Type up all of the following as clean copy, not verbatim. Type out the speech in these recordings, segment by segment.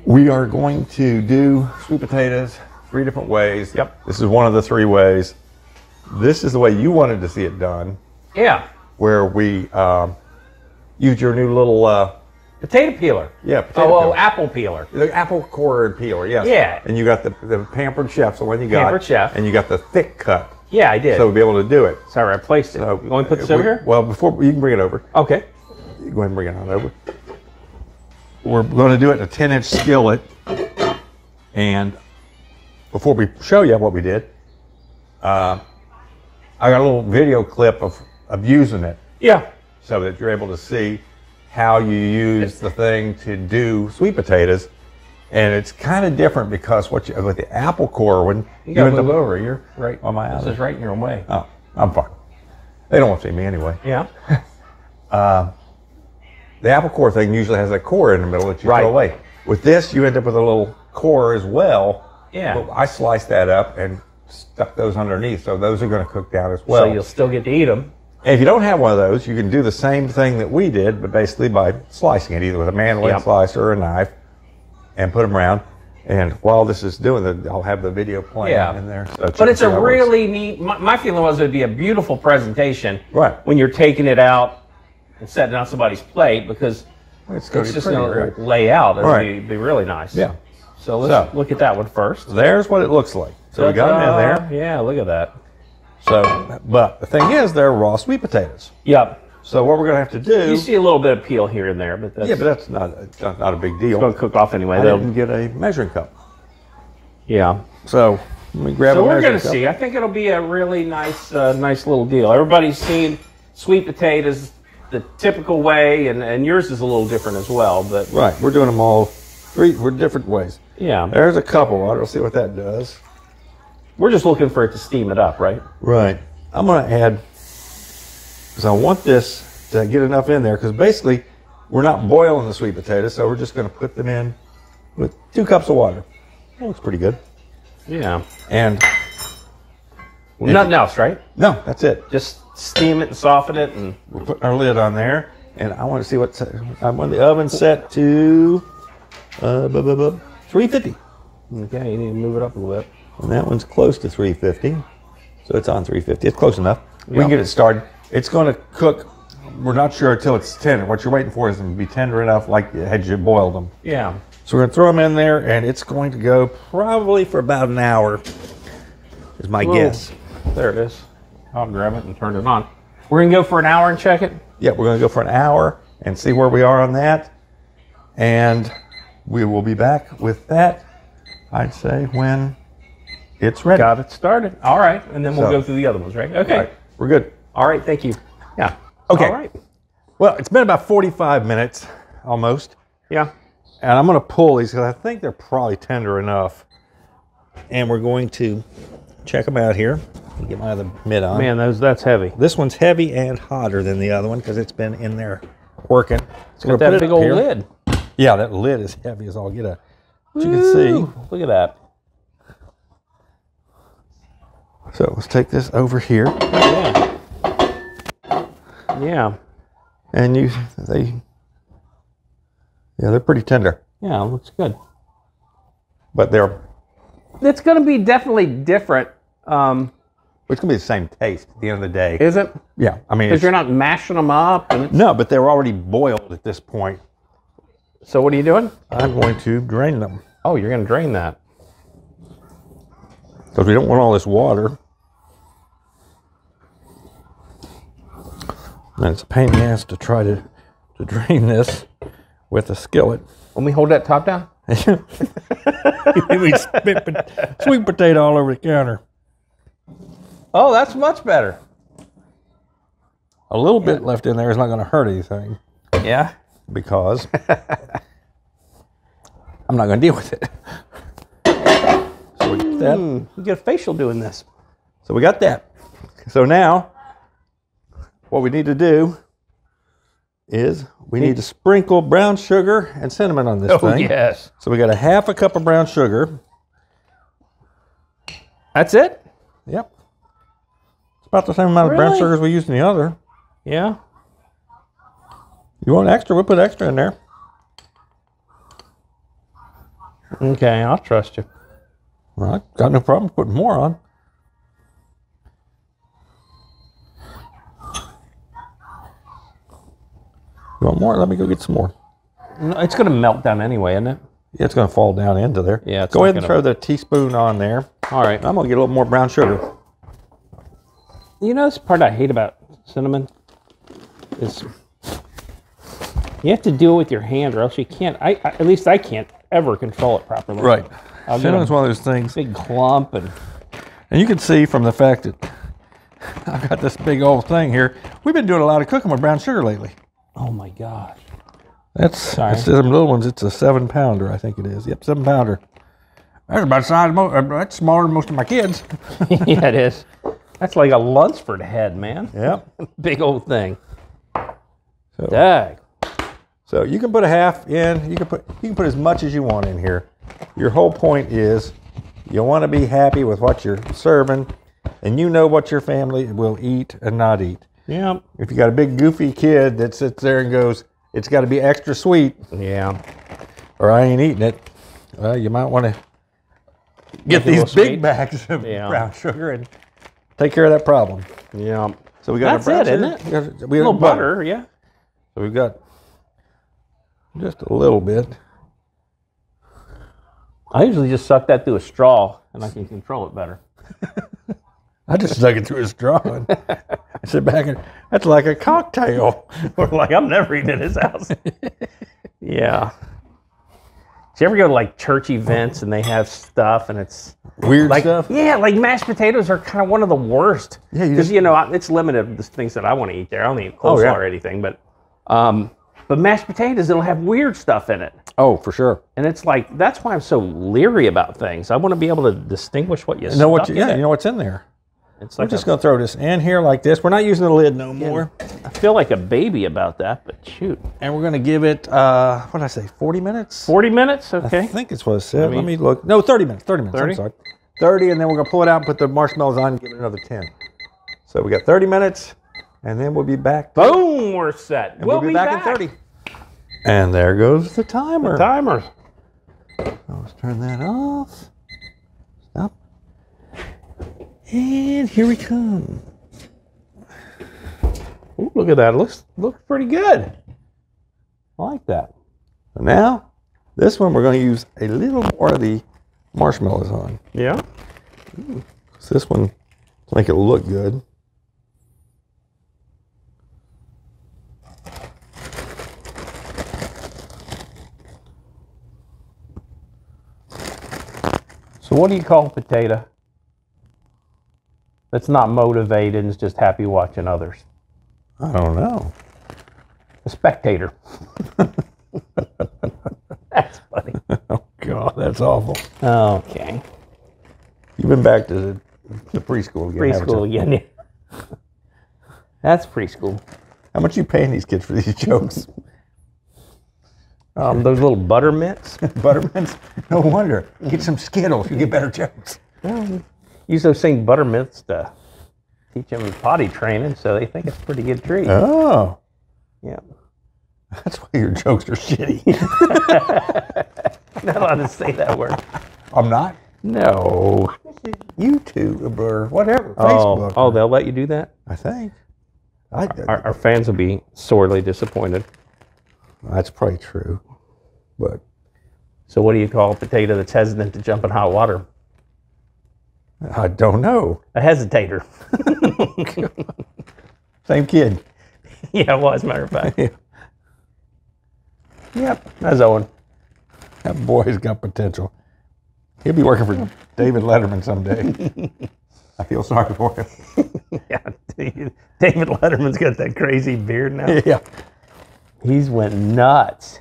We are going to do sweet potatoes 3 different ways. Yep. This is one of the 3 ways. This is the way you wanted to see it done. Yeah. Where we used your new little potato peeler. Yeah, potato peeler. Apple peeler. The apple core peeler, yes. Yeah. And you got the Pampered Chef, the one you got. Pampered Chef. And you got the thick cut. Yeah, I did. So we'll be able to do it. Sorry, I placed it. So, you want to put this over here? Well, before you can bring it over. Okay. You go ahead and bring it on over. We're going to do it in a 10-inch skillet. And before we show you what we did, I got a little video clip of using it. Yeah. So that you're able to see how you use the thing to do sweet potatoes. And it's kind of different because with the apple core one, you got to move over. You're right on my. This is right in your way. Oh, I'm fine. They don't want to see me anyway. Yeah. The apple core thing usually has a core in the middle that you throw away. With this, you end up with a little core as well. Yeah. But I sliced that up and stuck those underneath, so those are going to cook down as well. So you'll still get to eat them. And if you don't have one of those, you can do the same thing that we did, but basically by slicing it, either with a mandolin slicer or a knife, and put them around. And while this is doing it, I'll have the video playing in there. So but it's a really neat, my feeling was it would be a beautiful presentation when you're taking it out and setting it on somebody's plate, because it's just going to lay out. It'd be really nice. Yeah. So let's look at that one first. There's what it looks like. So we got them in there. Yeah, look at that. So, but the thing is, they're raw sweet potatoes. Yep. So what we're going to have to do... You see a little bit of peel here and there, but that's... Yeah, but that's not a big deal. It's going to cook off anyway. I didn't get a measuring cup. Yeah. So let me grab a measuring cup. So we're going to see. I think it'll be a really nice little deal. Everybody's seen sweet potatoes the typical way, and yours is a little different as well. But right, we're doing them all 3 different ways. Yeah. There's a couple. I'll see what that does. We're just looking for it to steam it up, right? Right. I'm going to add, because I want this to get enough in there, because basically we're not boiling the sweet potatoes, so we're just going to put them in with 2 cups of water. That looks pretty good. Yeah. And nothing else, right? No, that's it. Just steam it and soften it, and we're putting our lid on there. And I want to see what I want the oven set to 350. Okay, you need to move it up a little bit. And that one's close to 350. So it's on 350. It's close enough. We can get it started. It's going to cook. We're not sure until it's tender. What you're waiting for is them to be tender enough like had you boiled them. Yeah. So we're going to throw them in there, and it's going to go probably for about an hour, is my guess. There it is. I'll grab it and turn it on. We're going to go for an hour and check it? Yeah, we're going to go for an hour and see where we are on that. And we will be back with that, I'd say, when it's ready. Got it started. All right. And then we'll go through the other ones, right? Okay. Right. We're good. All right. Thank you. Yeah. Okay. All right. Well, it's been about 45 minutes almost. Yeah. And I'm going to pull these because I think they're probably tender enough. And we're going to check them out here. Get my other mitt on. Man, that's heavy. This one's heavy and hotter than the other one because it's been in there working. So got that big old lid. Yeah, that lid is heavy as all get out. But you can see. Look at that. So let's take this over here. Yeah. Yeah. And they're pretty tender. Yeah, it looks good. But it's going to be definitely different. It's going to be the same taste at the end of the day. Is it? Yeah. I mean, because you're not mashing them up. No, but they're already boiled at this point. So what are you doing? I'm going to drain them. Oh, you're going to drain that. Because we don't want all this water. And it's a pain in the ass to try to drain this with a skillet. Let me hold that top down. We spit sweet potato all over the counter. Oh, that's much better. A little bit left in there is not going to hurt anything. Yeah. Because I'm not going to deal with it. So we get that. You get a facial doing this. So we got that. So now, what we need to do is we need to sprinkle brown sugar and cinnamon on this thing. Oh, yes. So we got a half a cup of brown sugar. That's it? Yep. It's about the same amount of brown sugar as we used in the other. Yeah. You want extra? We'll put extra in there. Okay, I'll trust you. Well, I got no problem putting more on. You want more? Let me go get some more. No, it's going to melt down anyway, isn't it? Yeah, it's going to fall down into there. Yeah. Go ahead and throw the teaspoon on there. All right. I'm going to get a little more brown sugar. You know, this part I hate about cinnamon is you have to do it with your hand, or else you can't. At least I can't ever control it properly. Right. I'll Cinnamon's one of those things. Big clump, and you can see from the fact that I've got this big old thing here. We've been doing a lot of cooking with brown sugar lately. oh my gosh. Instead of them little ones, it's a 7-pounder, I think it is. Yep, 7-pounder. That's about the size of that's smaller than most of my kids. Yeah, it is. That's like a Lunsford head, man. Yep. Big old thing. So, Dag. so you can put a half in. You can put as much as you want in here. Your whole point is you want to be happy with what you're serving, and you know what your family will eat and not eat. Yeah. If you got a big goofy kid that sits there and goes, it's got to be extra sweet. Yeah. Or I ain't eating it. Well, you might want to get these big bags of brown sugar and take care of that problem. Yeah. So we got That's it, isn't it? We got a little butter, yeah. So we've got just a little bit. I usually just suck that through a straw, and I can control it better. I just stuck it through a straw and I sit back and that's like a cocktail. Or like, I'm never eating at his house. Yeah. Do you ever go to like church events and they have stuff and it's Weird like, stuff? Yeah, like mashed potatoes are kind of one of the worst. Yeah, because you know it's limited the things that I want to eat there. I don't eat coleslaw or anything, but mashed potatoes, it'll have weird stuff in it. Oh, for sure. And it's like that's why I'm so leery about things. I want to be able to distinguish what you know what? stuck You in it. know what's in there. It's I'm like just going to throw this in here like this. We're not using the lid no more. I feel like a baby about that, but shoot. And we're going to give it, what did I say, 40 minutes? 40 minutes? Okay. I think it's what it said. Let me look. No, 30 minutes. 30 minutes. 30? I'm sorry. 30, and then we're going to pull it out and put the marshmallows on and give it another 10. So we got 30 minutes, and then we'll be back. Boom, we're set. And we'll be back in 30. And there goes the timer. The timer. Let's turn that off. Stop. And here we come. Ooh, look at that. It looks pretty good. I like that. So now, this one we're going to use a little more of the marshmallows on. Yeah. So this one, to make it look good. So what do you call a potato that's not motivated and is just happy watching others? I don't know. A spectator. That's funny. Oh, God, that's awful. Okay. You've been back to the preschool again. Preschool again, yeah. That's preschool. How much are you paying these kids for these jokes? Those little butter mints. Butter mints? No wonder. Get some Skittles. You get better jokes. Well, use those same butter mints to teach them potty training, so they think it's a pretty good treat. Oh. Yeah. That's why your jokes are shitty. I'm not allowed to say that word. I'm not? No. YouTube or whatever. Facebook. Oh, they'll let you do that? I think. Our fans will be sorely disappointed. That's probably true. But so what do you call a potato that's hesitant to jump in hot water? I don't know. A hesitator. Same kid. Yeah, well, as a matter of fact. Yeah. Yep, that's Owen. That boy's got potential. He'll be working for David Letterman someday. I feel sorry for him. Yeah, David Letterman's got that crazy beard now. Yeah. He's went nuts.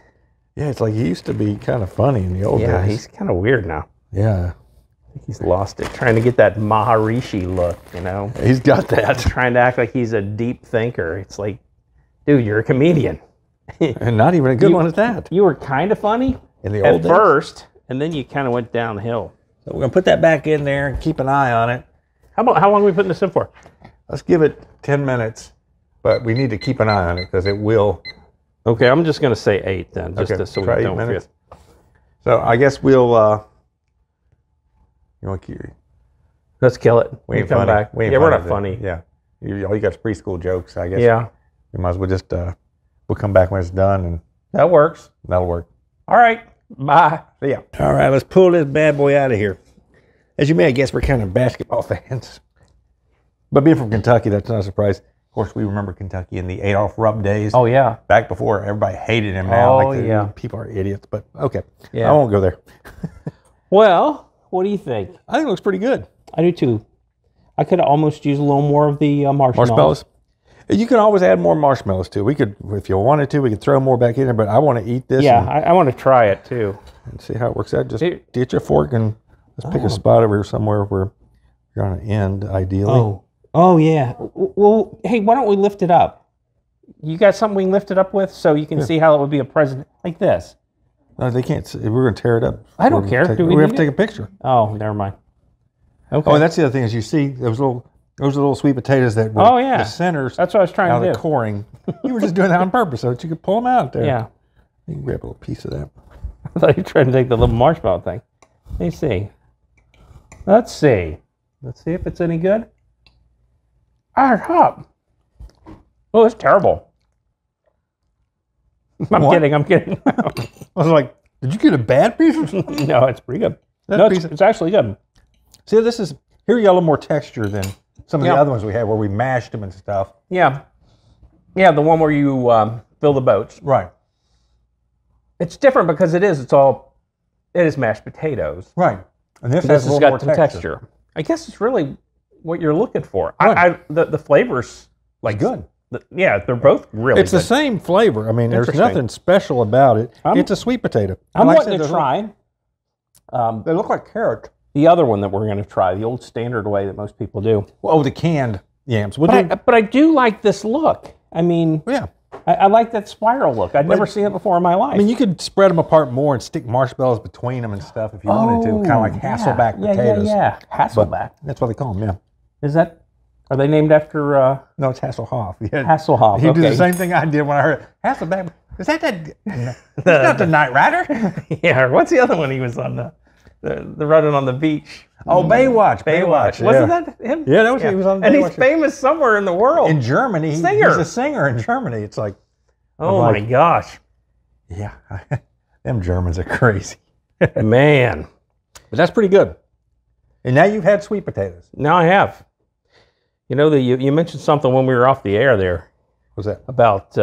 Yeah, it's like he used to be kind of funny in the old days. Yeah, he's kind of weird now. Yeah. I think he's lost it, trying to get that Maharishi look, you know? He's got that. Trying to act like he's a deep thinker. It's like, dude, you're a comedian. And not even a good one at that. You were kind of funny in the old days. At first, and then you kind of went downhill. So we're going to put that back in there and keep an eye on it. How long are we putting this in for? Let's give it 10 minutes, but we need to keep an eye on it because it will. Okay, I'm just going to say 8 then, just okay, so we try don't 8 minutes. forget. So I guess we'll. You want to? Let's kill it. We ain't come funny. back. We ain't yeah, we're funny, not funny. Yeah, all you got is preschool jokes. I guess. Yeah. We might as well just. We'll come back when it's done, and that works. That'll work. All right. Bye. See ya. All right, let's pull this bad boy out of here. As you may have guessed, we're kind of basketball fans. But being from Kentucky, that's not a surprise. Of course, we remember Kentucky in the Adolph Rupp days. Oh, yeah. Back before everybody hated him now. Oh, yeah. People are idiots, but okay. Yeah. I won't go there. Well, what do you think? I think it looks pretty good. I do, too. I could almost use a little more of the marshmallows. You can always add more marshmallows, too. We could, if you wanted to, we could throw more back in there, but I want to eat this. Yeah, I want to try it, too. And see how it works out. Just get your fork and let's pick a spot over here somewhere where you're on an end, ideally. Oh, yeah. Well, hey, why don't we lift it up? You got something we can lift it up with so you can see how it would be a present like this? No, they can't. We're going to tear it up. I don't care. We have to take a picture. Oh, never mind. Okay. Oh, and that's the other thing is you see those are little sweet potatoes that were the centers. That's what I was trying to do. The coring. You were just doing that on purpose so that you could pull them out there. Yeah. You can grab a little piece of that. I thought you were trying to take the little marshmallow thing. Let me see. Let's see if it's any good. Hop. Oh, it's terrible. I'm kidding. I was like, did you get a bad piece? No, it's pretty good. It's actually good. See, here you got a little more texture than some of the other ones we had where we mashed them and stuff. Yeah. Yeah, the one where you fill the boats. Right. It's different because it is mashed potatoes. Right. And this has has got some texture. I guess it's really what you're looking for. Right. The flavors like good. They're both really It's good. the same flavor. I mean, there's nothing special about it. It's a sweet potato. I'm wanting to try. They look like carrot. The other one that we're going to try, the old standard way that most people do. Oh, the canned yams. But I do like this look. I mean, yeah. I like that spiral look. I'd never seen it before in my life. I mean, you could spread them apart more and stick marshmallows between them and stuff if you wanted to. Kind of like Hasselback potatoes. Yeah. Hasselback. But that's what they call them, yeah. Are they named after... No, it's Hasselhoff. Hasselhoff, You did the same thing I did when I heard it. Hasselback. Is that That's not the Knight Rider? Yeah, what's the other one he was on? The running on the beach. Oh, Baywatch. Wasn't that him? Yeah, that was he was on Baywatch. And he's famous somewhere in the world. In Germany. He's a singer in Germany. It's like... Oh, my gosh. Yeah. Them Germans are crazy. Man. But that's pretty good. And now you've had sweet potatoes. Now I have. You know, you mentioned something when we were off the air there. What's that? About,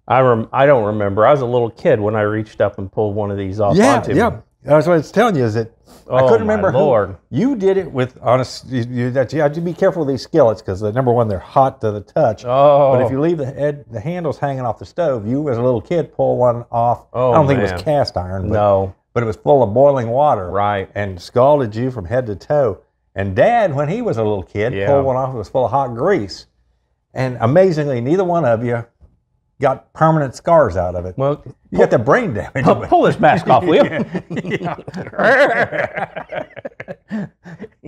I don't remember. I was a little kid when I reached up and pulled one of these off onto me. Yeah. That's what I was telling you is that I couldn't remember Lord. You did it with, you have to be careful with these skillets because number one, they're hot to the touch. Oh. But if you leave the handles hanging off the stove, you as a little kid pull one off. Oh, I don't think it was cast iron. No. But it was full of boiling water. Right. And scalded you from head to toe. And Dad, when he was a little kid, pulled one off. It was full of hot grease. And amazingly, neither one of you got permanent scars out of it. Well, you got the brain damage. Pull this mask off, will you?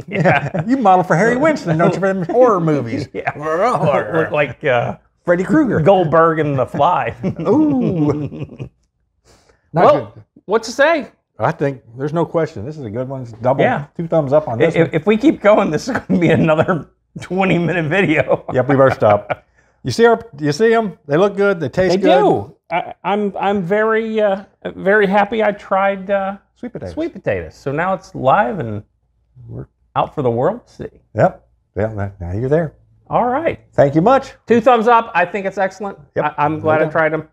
Yeah. You model for Harry Winston, don't you, for them horror movies? Yeah. Look like Freddy Krueger. Goldberg and The Fly. Ooh. Well, what to say? I think there's no question. This is a good one. It's double, 2 thumbs up on this one. If we keep going, this is going to be another 20-minute video. Yep, we better stop. You see them? They look good. They taste good. They do. I'm very very happy I tried sweet potatoes. So now it's live and we're out for the world to see. Yep. Yeah. Now you're there. All right. Thank you much. 2 thumbs up. I think it's excellent. Yep. I'm glad I tried them.